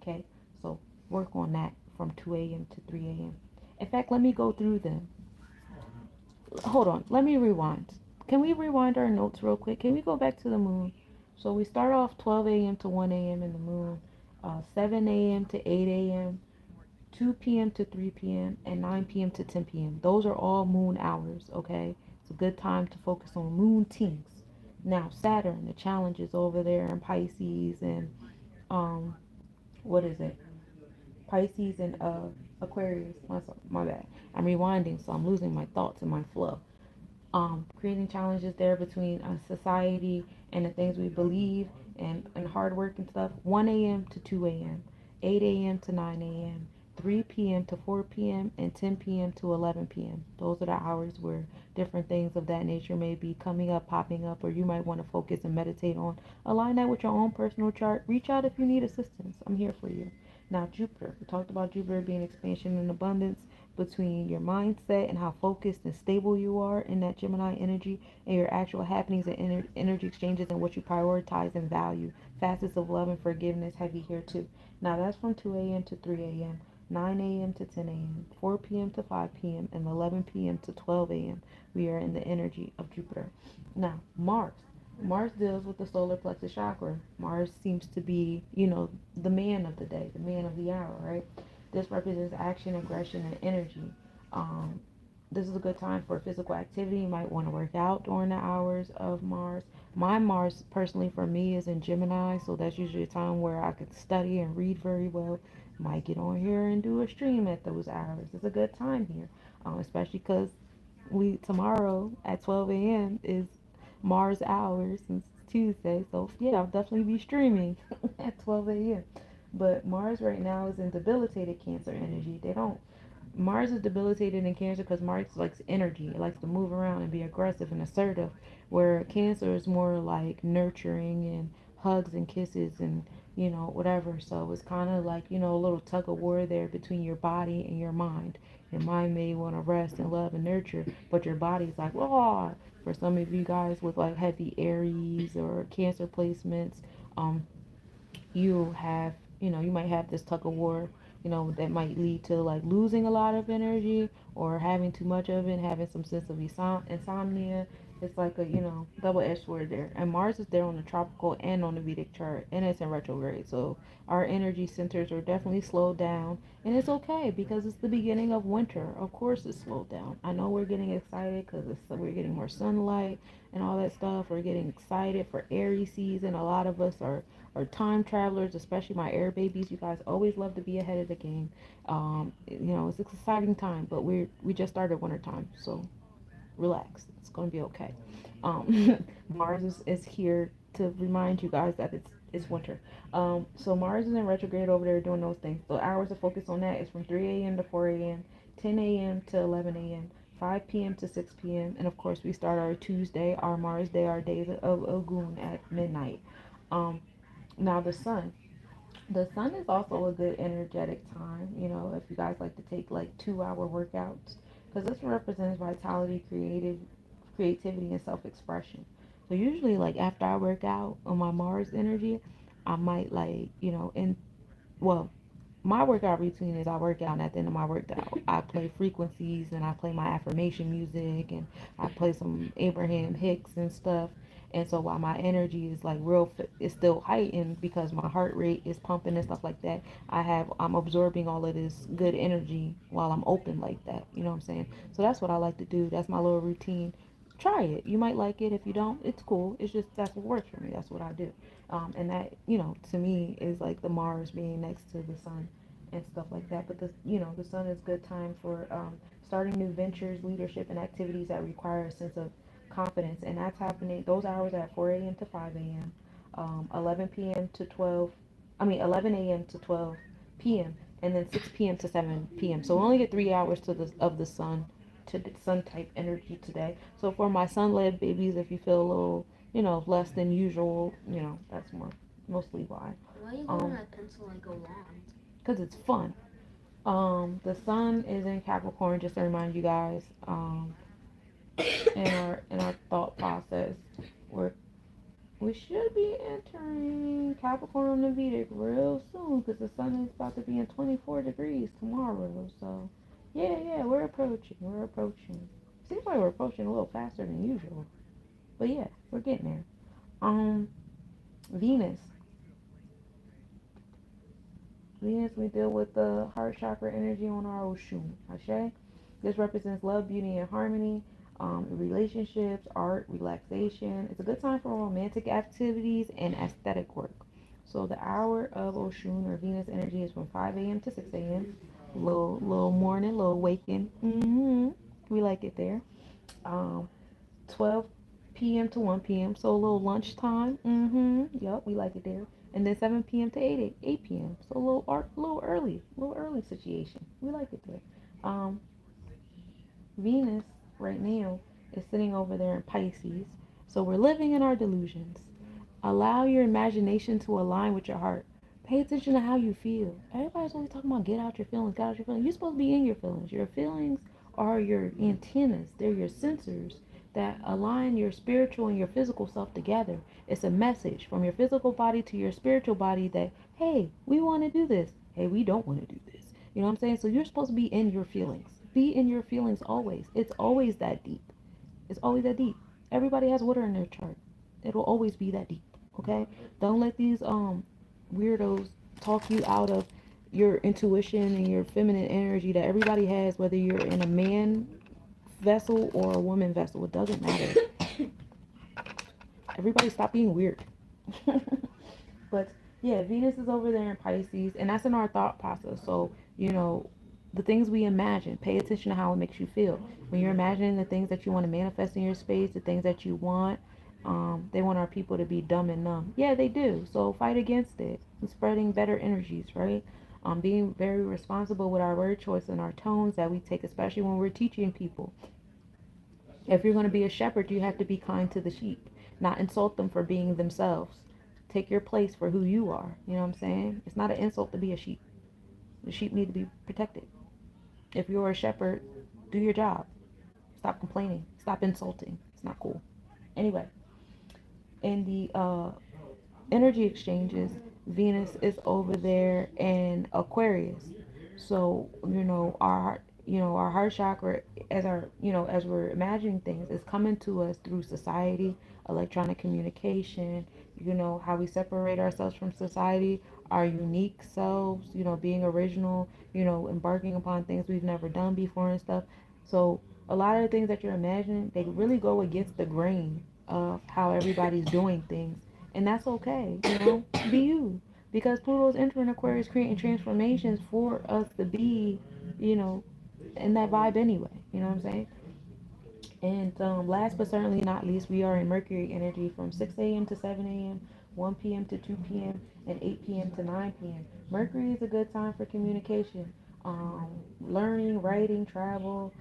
Speaker 1: Okay, so work on that from 2 a.m. to 3 a.m. In fact, let me go through them. Hold on, let me rewind. Can we rewind our notes real quick? Can we go back to the moon? So we start off 12 a.m. to 1 a.m. in the moon, 7 a.m. to 8 a.m., 2 p.m. to 3 p.m., and 9 p.m. to 10 p.m. Those are all moon hours, okay? It's a good time to focus on moon things. Now, Saturn, the challenges over there in Pisces and, um, what is it? Pisces and Aquarius. My bad. I'm rewinding, so I'm losing my thoughts and my flow. Creating challenges there between society and the things we believe and hard work and stuff. 1 a.m. to 2 a.m., 8 a.m. to 9 a.m., 3 p.m. to 4 p.m., and 10 p.m. to 11 p.m. Those are the hours where different things of that nature may be coming up, popping up, or you might want to focus and meditate on. Align that with your own personal chart. Reach out if you need assistance. I'm here for you. Now, Jupiter. We talked about Jupiter being expansion and abundance between your mindset and how focused and stable you are in that Gemini energy and your actual happenings and energy exchanges and what you prioritize and value. Facets of love and forgiveness heavy here too. Now that's from 2 a.m. to 3 a.m., 9 a.m. to 10 a.m., 4 p.m. to 5 p.m., and 11 p.m. to 12 a.m. We are in the energy of Jupiter. Now, Mars. Mars deals with the solar plexus chakra. Mars seems to be, the man of the day, the man of the hour, right? This represents action, aggression, and energy. Um, this is a good time for physical activity. You might want to work out during the hours of Mars. My Mars, personally, for me, is in Gemini, so that's usually a time where I could study and read very well. Might get on here and do a stream at those hours. It's a good time here, especially because we tomorrow at 12 a.m. is Mars hours since it's Tuesday. So yeah, I'll definitely be streaming at 12 a.m. But Mars right now is in debilitated Cancer energy. They don't. Mars is debilitated in Cancer because Mars likes energy. It likes to move around and be aggressive and assertive. Where Cancer is more like nurturing and hugs and kisses and whatever. So it's kind of like a little tug of war there between your body and your mind. Your mind may want to rest and love and nurture, but your body's like, oh. For some of you guys with like heavy Aries or Cancer placements, um, you have, you might have this tug of war, that might lead to like losing a lot of energy or having too much of it, having some sense of insomnia. It's like a, double-edged sword there. And Mars is there on the tropical and on the Vedic chart, and it's in retrograde. So our energy centers are definitely slowed down, and it's okay because it's the beginning of winter. Of course, it's slowed down. I know we're getting excited because we're getting more sunlight and all that stuff. We're getting excited for Aries season. A lot of us are time travelers, especially my air babies. You guys always love to be ahead of the game. It's an exciting time, but we just started winter time, so relax. It's gonna be okay. Mars is here to remind you guys that it's winter. So Mars is in retrograde over there doing those things. The hours of focus on that is from 3 a.m. to 4 a.m., 10 a.m. to 11 a.m., 5 p.m. to 6 p.m., and of course we start our Tuesday, our Mars day, our days of Ogun at midnight. Um, Now the sun. The sun is also a good energetic time, if you guys like to take like 2 hour workouts, because this represents vitality, creativity, and self expression. So, usually, like after I work out on my Mars energy, I might like, well, my workout routine is I work out, and at the end of my workout, I play frequencies and I play my affirmation music and I play some Abraham Hicks and stuff. And so while my energy is like is still heightened because my heart rate is pumping and stuff like that, I'm absorbing all of this good energy while I'm open like that. You know what I'm saying? So that's what I like to do. That's my little routine. Try it. You might like it. If you don't, it's cool. It's just that's what works for me. That's what I do. And that, to me is like the Mars being next to the sun and stuff like that. But the sun is good time for starting new ventures, leadership, and activities that require a sense of confidence. And that's happening. Those hours are at 4 a.m. to 5 a.m., 11 p.m. to 12. I mean 11 a.m. to 12 p.m. and then 6 p.m. to 7 p.m. So we only get 3 hours of the sun to the sun type energy today. So for my sun-led babies, if you feel a little, less than usual, that's mostly why.
Speaker 2: Why are you holding
Speaker 1: Um,
Speaker 2: that pencil like a wand?
Speaker 1: because it's fun. The sun is in Capricorn, just to remind you guys. In our thought process, we're we should be entering Capricorn on the Vedic real soon, because the sun is about to be in 24 degrees tomorrow. So, yeah, we're approaching. We're approaching. Seems like we're approaching a little faster than usual, but yeah, we're getting there. Um, Venus. Venus, we deal with the heart chakra energy on our Oshun. Ashe. This represents love, beauty, and harmony, relationships, art, relaxation. It's a good time for romantic activities and aesthetic work. So the hour of Oshun or Venus energy is from 5 a.m. to 6 a.m. Little morning, little waking. We like it there. Um, 12 p.m. to 1 p.m. So a little lunchtime. Yep, we like it there. And then 7 p.m. to 8 p.m. So a little early situation. We like it there. Um, Venus right now is sitting over there in Pisces. So we're living in our delusions. Allow your imagination to align with your heart. Pay attention to how you feel. Everybody's always talking about get out your feelings, get out your feelings. You're supposed to be in your feelings. Your feelings are your antennas, they're your sensors that align your spiritual and your physical self together. It's a message from your physical body to your spiritual body that, hey, we want to do this. Hey, we don't want to do this. You know what I'm saying? So you're supposed to be in your feelings. Be in your feelings always. It's always that deep. It's always that deep. Everybody has water in their chart. It'll always be that deep. Okay? Don't let these weirdos talk you out of your intuition and your feminine energy that everybody has, whether you're in a man vessel or a woman vessel. It doesn't matter. Everybody stop being weird. But yeah, Venus is over there in Pisces, and that's in our thought process. So, the things we imagine, pay attention to how it makes you feel. When you're imagining the things that you want to manifest in your space, the things that you want, they want our people to be dumb and numb. Yeah, they do. So fight against it. And spreading better energies, right? Being very responsible with our word choice and our tones that we take, especially when we're teaching people. If you're going to be a shepherd, you have to be kind to the sheep, not insult them for being themselves. Take your place for who you are. You know what I'm saying? It's not an insult to be a sheep. The sheep need to be protected. If you're a shepherd, do your job. Stop complaining. Stop insulting. It's not cool. Anyway, in the energy exchanges, Venus is over there in Aquarius. So, our heart chakra, as we're imagining things, is coming to us through society, electronic communication, how we separate ourselves from society, our unique selves, being original, embarking upon things we've never done before and stuff. So a lot of the things that you're imagining, they really go against the grain of how everybody's doing things. And that's okay, be you. Because Pluto's entering Aquarius, creating transformations for us to be, you know, in that vibe anyway. You know what I'm saying? And last but certainly not least, we are in Mercury energy from 6 a.m. to 7 a.m., 1 p.m. to 2 p.m., and 8 p.m. to 9 p.m. Mercury is a good time for communication, learning, writing, travel,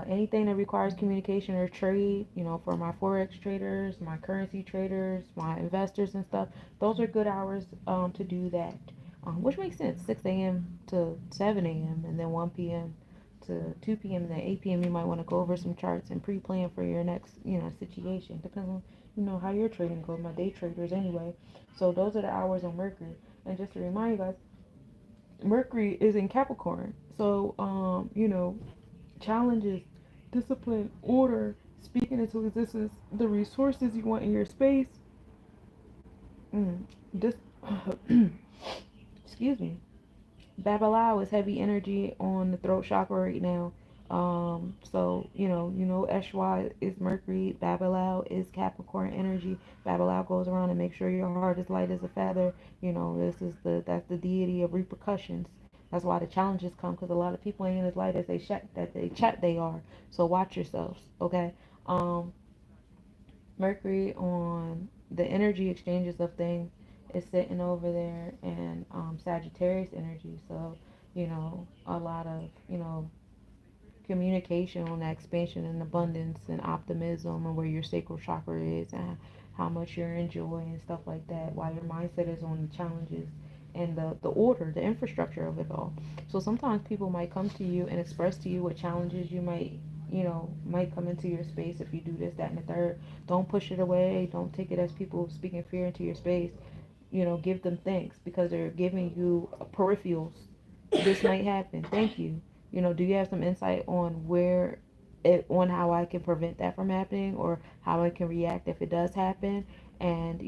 Speaker 1: anything that requires communication or trade. For my Forex traders, my currency traders, my investors and stuff, those are good hours to do that. which makes sense. 6 a.m. to 7 a.m. and then 1 p.m. to 2 p.m. and then 8 p.m. You might want to go over some charts and pre-plan for your next, situation. Depends on, how your trading goes. My day traders anyway. So those are the hours on Mercury. And just to remind you guys, Mercury is in Capricorn. So, challenges, discipline, order, speaking into existence, the resources you want in your space. This, excuse me. Babalao is heavy energy on the throat chakra right now. So Eshwa is Mercury, Babalao is Capricorn energy. Babalao goes around and makes sure your heart is light as a feather. That's the deity of repercussions. That's why the challenges come, because a lot of people ain't as light as they chat they are. So watch yourselves, okay? Um, Mercury on the energy exchanges of things is sitting over there, and Sagittarius energy. So, a lot of, communication on that expansion and abundance and optimism, and where your sacral chakra is, and how much you're enjoying and stuff like that, while your mindset is on the challenges and the order, the infrastructure of it all. So sometimes people might come to you and express to you what challenges you might come into your space if you do this, that, and the third. Don't push it away. Don't take it as people speaking fear into your space. Give them thanks, because they're giving you peripherals. This might happen. Thank you. Do you have some insight on on how I can prevent that from happening, or how I can react if it does happen? And,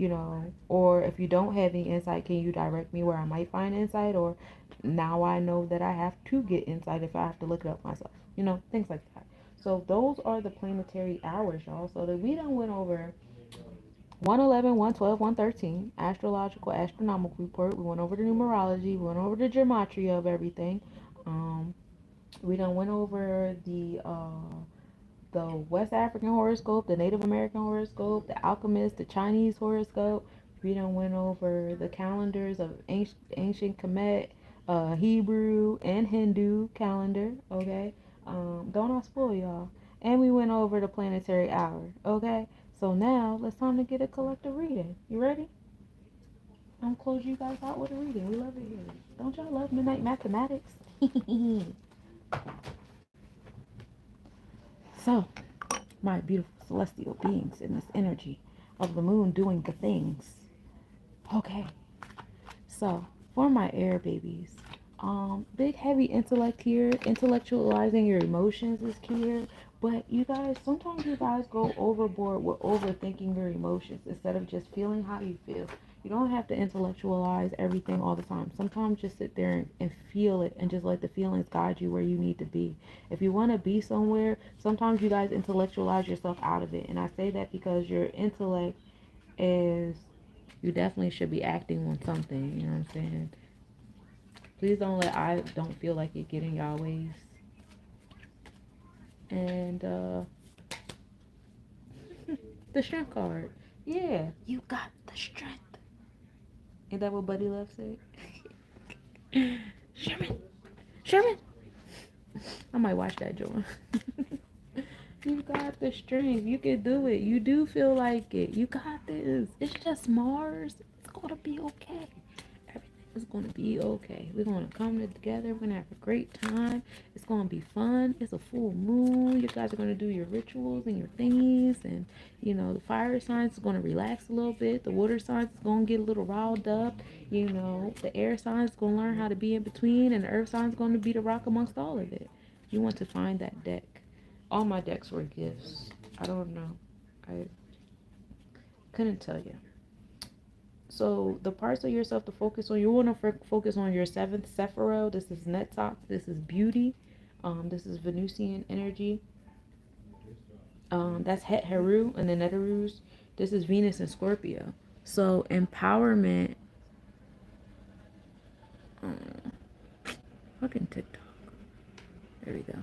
Speaker 1: or if you don't have any insight, can you direct me where I might find insight? Or now I know that I have to get insight if I have to look it up myself, things like that. So those are the planetary hours, y'all. So that we done went over 111, 112, 113, astrological, astronomical report. We went over the numerology. We went over the gematria of everything. Um, we done went over the West African horoscope, the Native American horoscope, the alchemist, the Chinese horoscope. We done went over the calendars of ancient Kemet, Hebrew and Hindu calendar. Okay, don't I spoil y'all? And we went over the planetary hour. Okay, so now it's time to get a collective reading. You ready? I'm gonna close you guys out with a reading. We love it here. Don't y'all love midnight mathematics? So, my beautiful celestial beings in this energy of the moon doing the things. Okay, so for my air babies, big heavy intellect here, intellectualizing your emotions is here. But you guys, sometimes you guys go overboard with overthinking your emotions instead of just feeling how you feel. You don't have to intellectualize everything all the time. Sometimes just sit there and feel it, and just let the feelings guide you where you need to be. If you want to be somewhere, sometimes you guys intellectualize yourself out of it. And I say that because your intellect is, you definitely should be acting on something. You know what I'm saying? Please don't let I don't feel like it get in y'all ways. And the strength card. Yeah, you got the strength. Ain't that what Buddy Love said? Sherman, Sherman. I might watch that, Joan. You got the strength. You can do it. You do feel like it. You got this. It's just Mars. It's gonna be okay. Everything is gonna be okay. We're gonna come together. We're gonna have a great time. It's gonna be fun. It's a full moon. You guys are gonna do your rituals and your thingies, and the fire signs is gonna relax a little bit. The water signs is gonna get a little riled up. The air signs is gonna learn how to be in between, and the earth signs is gonna be the rock amongst all of it. You want to find that deck. All my decks were gifts. I don't know. I couldn't tell you. So the parts of yourself to focus on, you want to focus on your seventh Sephiroth. This is Netzach. This is beauty. This is Venusian energy. That's Het Heru and the Neterus. This is Venus and Scorpio. So empowerment. Fucking TikTok. There we go.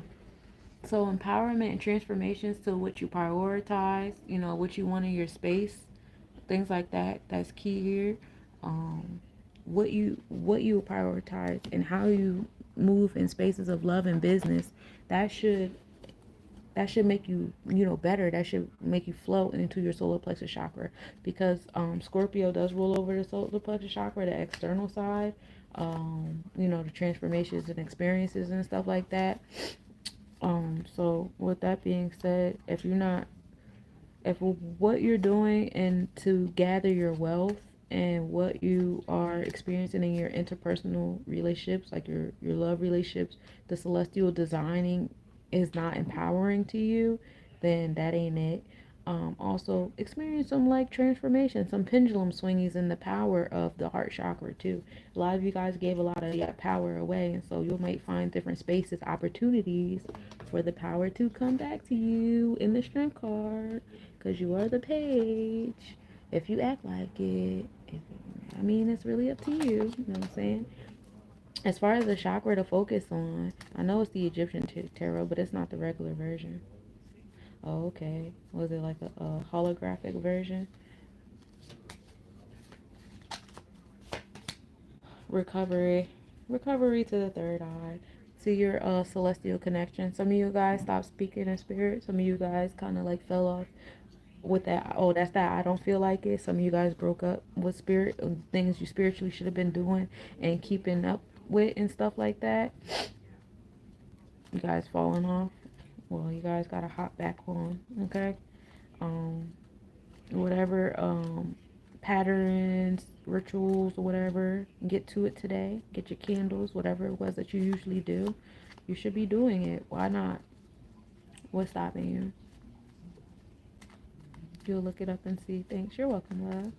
Speaker 1: So empowerment and transformations to what you prioritize, what you want in your space, things like that. That's key here. What you prioritize and how you move in spaces of love and business. That should make you better. That should make you flow into your solar plexus chakra, because Scorpio does rule over the solar plexus chakra, the external side. The transformations and experiences and stuff like that. So with that being said, if what you're doing and to gather your wealth and what you are experiencing in your interpersonal relationships, like your love relationships, the celestial designing is not empowering to you, then that ain't it. Also experience some like transformation, some pendulum swingies in the power of the heart chakra too. A lot of you guys gave a lot of that power away, and so you might find different spaces, opportunities for the power to come back to you in the strength card, because you are the page. If you act like it, it's really up to you. You know what I'm saying? As far as the chakra to focus on, I know it's the Egyptian tarot, but it's not the regular version. Oh, okay. Was it like a holographic version? Recovery. Recovery to the third eye. To your celestial connection. Some of you guys stopped speaking in spirit. Some of you guys kind of like fell off with that. Oh, that's that. I don't feel like it. Some of you guys broke up with spirit, things you spiritually should have been doing and keeping up with and stuff like that. You guys falling off. Well, you guys gotta hop back on. Okay. Um, whatever patterns, rituals, or whatever, get to it today. Get your candles, whatever it was that you usually do. You should be doing it. Why not? What's stopping you? You'll look it up and see. Thanks. You're welcome, love.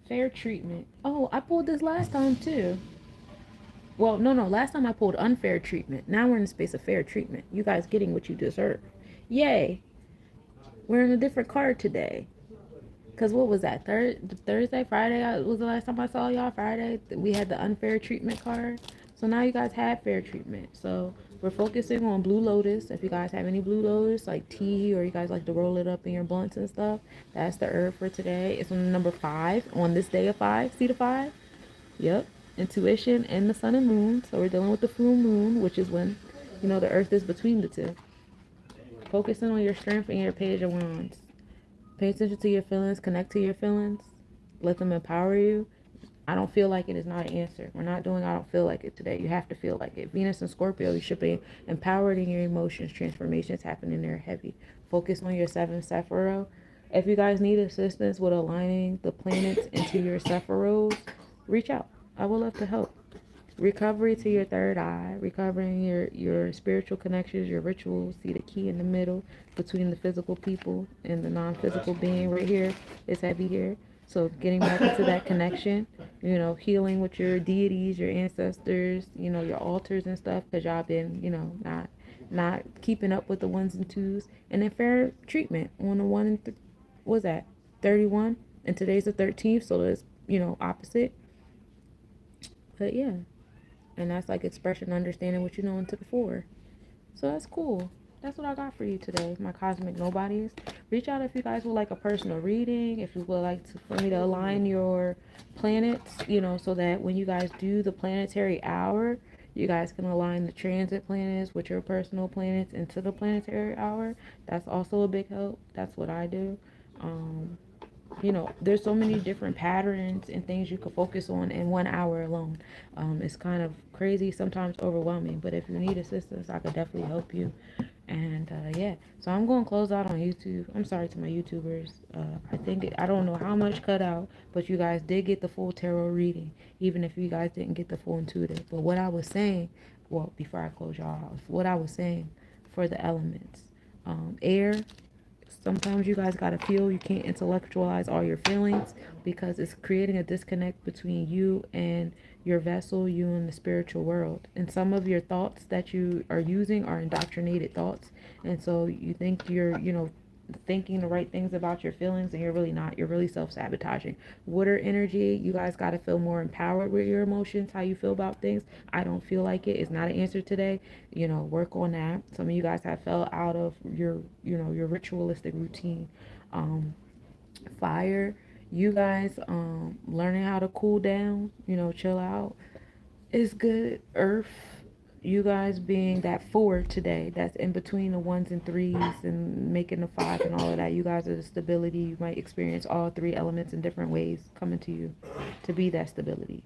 Speaker 1: Fair treatment. Oh, I pulled this last time too. Well, no. Last time I pulled unfair treatment. Now we're in the space of fair treatment. You guys getting what you deserve. Yay. We're in a different card today. Because what was that? Thursday, Friday was the last time I saw y'all. Friday, we had the unfair treatment card. So now you guys have fair treatment. So we're focusing on Blue Lotus. If you guys have any Blue Lotus, like tea, or you guys like to roll it up in your blunts and stuff, that's the herb for today. It's on number 5 on this day of 5. See the 5? Yep. Intuition and the sun and moon. So we're dealing with the full moon, which is when, the earth is between the two. Focusing on your strength and your page of wands. Pay attention to your feelings, connect to your feelings, let them empower you. I don't feel like it is not an answer. We're not doing I don't feel like it today. You have to feel like it. Venus and Scorpio, you should be empowered in your emotions. Transformations happening there heavy. Focus on your 7 Sephiroth. If you guys need assistance with aligning the planets into your Sephiroths, reach out. I would love to help. Recovery to your third eye, recovering your spiritual connections, your rituals. See the key in the middle between the physical people and the non-physical being right here is heavy here. So getting back into that connection, healing with your deities, your ancestors, your altars and stuff, because y'all been, not keeping up with the ones and twos. And then fair treatment on the one and what was that, 31, and today's the 13th, so it's opposite. But yeah. And that's like expression, understanding what you know into the 4. So that's cool. That's what I got for you today, my cosmic nobodies. Reach out if you guys would like a personal reading, if you would like for me to align your planets, so that when you guys do the planetary hour, you guys can align the transit planets with your personal planets into the planetary hour. That's also a big help. That's what I do. Um, there's so many different patterns and things you could focus on in 1 hour alone. It's kind of crazy, sometimes overwhelming, but if you need assistance, I could definitely help you. And yeah, so I'm going to close out on YouTube. I'm sorry to my YouTubers. I don't know how much cut out, but you guys did get the full tarot reading, even if you guys didn't get the full intuitive. But what I was saying, well, before I close y'all off, what I was saying for the elements, air. Sometimes you guys gotta feel. You can't intellectualize all your feelings because it's creating a disconnect between you and your vessel, you and the spiritual world. And some of your thoughts that you are using are indoctrinated thoughts. And so you think you're, thinking the right things about your feelings, and you're really not. You're really self-sabotaging. Water energy, you guys got to feel more empowered with your emotions, how you feel about things. I don't feel like it is not an answer today. Work on that. Some of you guys have fell out of your ritualistic routine. Fire, you guys learning how to cool down, chill out is good. Earth, you guys being that 4 today, that's in between the 1s and 3s and making the 5 and all of that. You guys are the stability. You might experience all 3 elements in different ways coming to you to be that stability.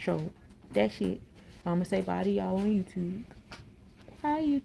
Speaker 1: So, that shit. I'm going to say bye to y'all on YouTube. Bye, YouTube.